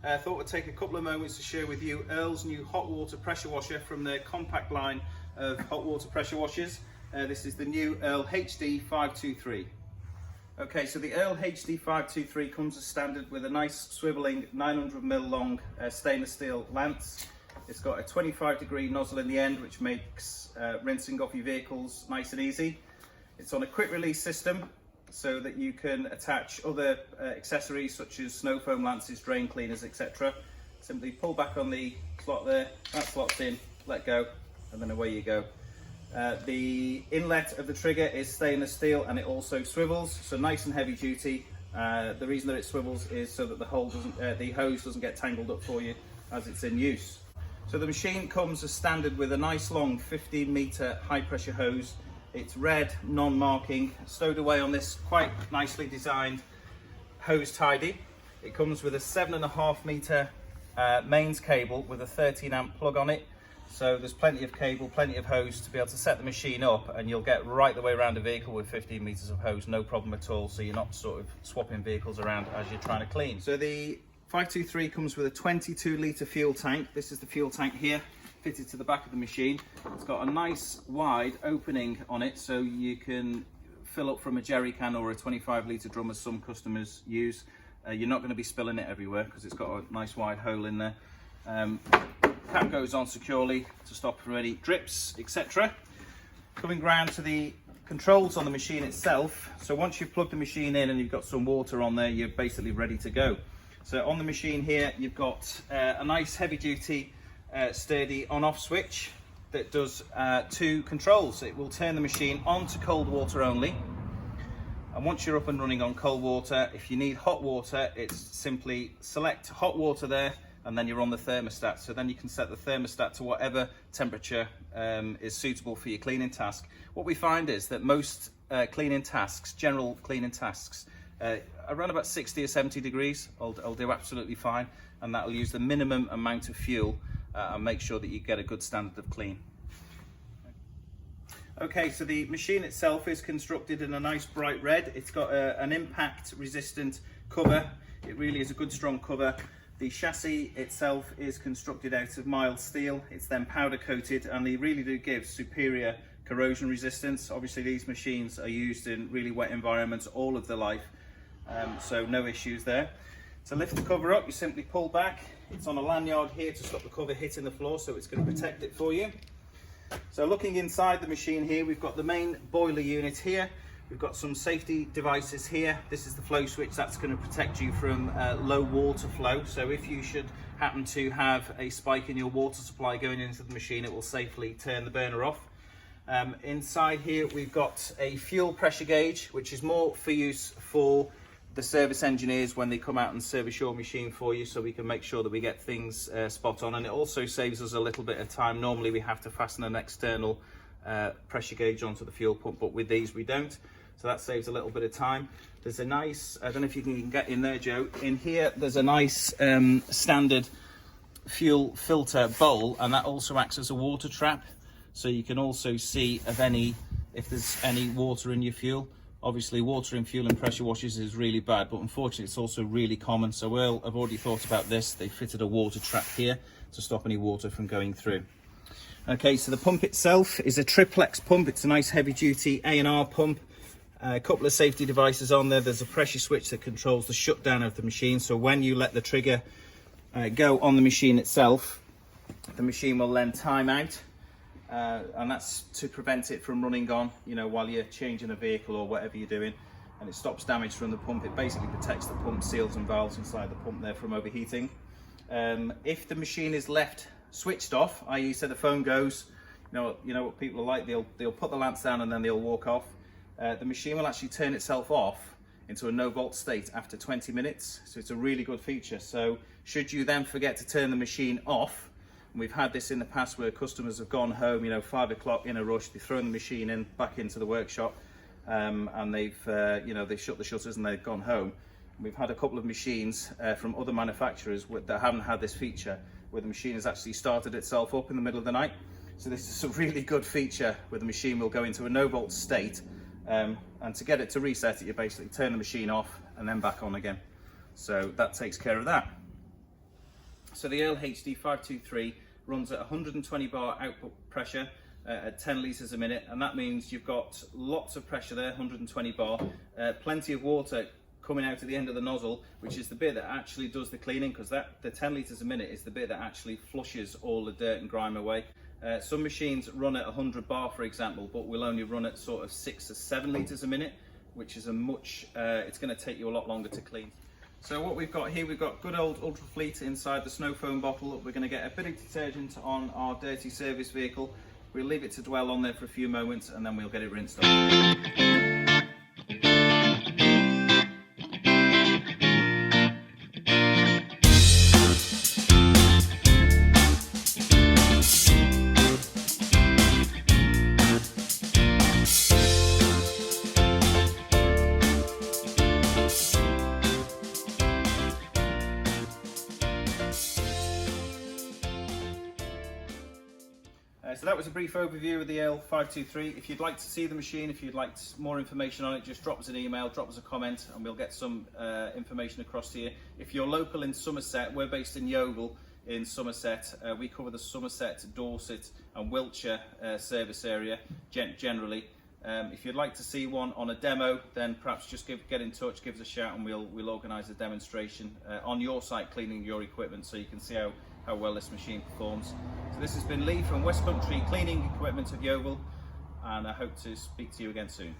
I thought I'd take a couple of moments to share with you Ehrle's new hot water pressure washer from their compact line of hot water pressure washers. This is the new Ehrle HD523. Okay, so the Ehrle HD523 comes as standard with a nice swiveling 900mm long stainless steel lance. It's got a 25-degree nozzle in the end, which makes rinsing off your vehicles nice and easy. It's on a quick release system, so that you can attach other accessories such as snow foam lances, drain cleaners, etc. Simply pull back on the slot there, that slot's in, let go, and then away you go. The inlet of the trigger is stainless steel and it also swivels, so nice and heavy duty. The reason that it swivels is so that the hose doesn't get tangled up for you as it's in use. So the machine comes as standard with a nice long 15-meter high pressure hose. It's red, non-marking, stowed away on this quite nicely designed hose tidy. It comes with a 7.5-meter mains cable with a 13-amp plug on it. So there's plenty of cable, plenty of hose to be able to set the machine up, and you'll get right the way around a vehicle with 15 meters of hose, no problem at all. So you're not sort of swapping vehicles around as you're trying to clean. So the 523 comes with a 22-litre fuel tank. This is the fuel tank here, fitted to the back of the machine. It's got a nice wide opening on it, so you can fill up from a jerry can or a 25-litre drum as some customers use. You're not going to be spilling it everywhere because it's got a nice wide hole in there. Cap goes on securely to stop from any drips, etc. Coming round to the controls on the machine itself. So once you've plugged the machine in and you've got some water on there, you're basically ready to go. So on the machine here, you've got a nice heavy-duty sturdy on-off switch that does two controls. It will turn the machine on to cold water only, and once you're up and running on cold water, if you need hot water, it's simply select hot water there, and then you're on the thermostat. So then you can set the thermostat to whatever temperature is suitable for your cleaning task. What we find is that most cleaning tasks, general cleaning tasks, around about 60 or 70 degrees, I'll do absolutely fine, and that'll use the minimum amount of fuel and make sure that you get a good standard of clean. Okay, so the machine itself is constructed in a nice bright red. It's got an impact resistant cover. It really is a good strong cover. The chassis itself is constructed out of mild steel. It's then powder coated, and they really do give superior corrosion resistance. Obviously these machines are used in really wet environments all of their life, so no issues there. To lift the cover up, you simply pull back. It's on a lanyard here to stop the cover hitting the floor, so it's going to protect it for you. So looking inside the machine here, we've got the main boiler unit here. We've got some safety devices here. This is the flow switch that's going to protect you from low water flow. So if you should happen to have a spike in your water supply going into the machine, it will safely turn the burner off. Inside here, we've got a fuel pressure gauge, which is more for use for the service engineers when they come out and service your machine for you, so we can make sure that we get things spot on. And it also saves us a little bit of time. Normally we have to fasten an external pressure gauge onto the fuel pump, but with these we don't, so that saves a little bit of time. There's a nice, I don't know if you can get in there, Joe, in here there's a nice standard fuel filter bowl, and that also acts as a water trap, so you can also see if there's any water in your fuel. Obviously water in fuel and pressure washers is really bad, but unfortunately it's also really common. So Ehrle have already thought about this. They fitted a water trap here to stop any water from going through. Okay, so the pump itself is a triplex pump. It's a nice heavy duty A&R pump. A couple of safety devices on there. There's a pressure switch that controls the shutdown of the machine. So when you let the trigger go on the machine itself, the machine will then time out. And that's to prevent it from running on, you know, while you're changing a vehicle or whatever you're doing, and it stops damage from the pump. It basically protects the pump seals and valves inside the pump there from overheating. If the machine is left switched off, i.e. so the phone goes, you know what people are like, they'll put the lamps down and then they'll walk off. The machine will actually turn itself off into a no volt state after 20 minutes, so it's a really good feature. So should you then forget to turn the machine off, and we've had this in the past where customers have gone home, you know, 5 o'clock in a rush, they've thrown the machine back into the workshop, and they've shut the shutters and they've gone home. And we've had a couple of machines from other manufacturers that haven't had this feature, where the machine has actually started itself up in the middle of the night. So this is a really good feature where the machine will go into a no volt state, and to get it to reset it, you basically turn the machine off and then back on again. So that takes care of that. So the Ehrle HD523 runs at 120 bar output pressure at 10 litres a minute, and that means you've got lots of pressure there, 120 bar, plenty of water coming out at the end of the nozzle, which is the bit that actually does the cleaning, because the 10 litres a minute is the bit that actually flushes all the dirt and grime away. Some machines run at 100 bar, for example, but will only run at sort of 6 or 7 litres a minute, which is it's going to take you a lot longer to clean. So what we've got here, we've got good old Ultrafleet inside the snow foam bottle. We're going to get a bit of detergent on our dirty service vehicle. We'll leave it to dwell on there for a few moments, and then we'll get it rinsed off. So that was a brief overview of the Ehrle 523. If you'd like to see the machine, if you'd like more information on it, just drop us an email, drop us a comment, and we'll get some information across to you. If you're local in Somerset, we're based in Yeovil in Somerset. We cover the Somerset, Dorset and Wiltshire service area generally. If you'd like to see one on a demo, then perhaps just get in touch, give us a shout, and we'll organise a demonstration on your site cleaning your equipment, so you can see how well this machine performs. So this has been Lee from Westcountry Cleaning Equipment of Yeovil, and I hope to speak to you again soon.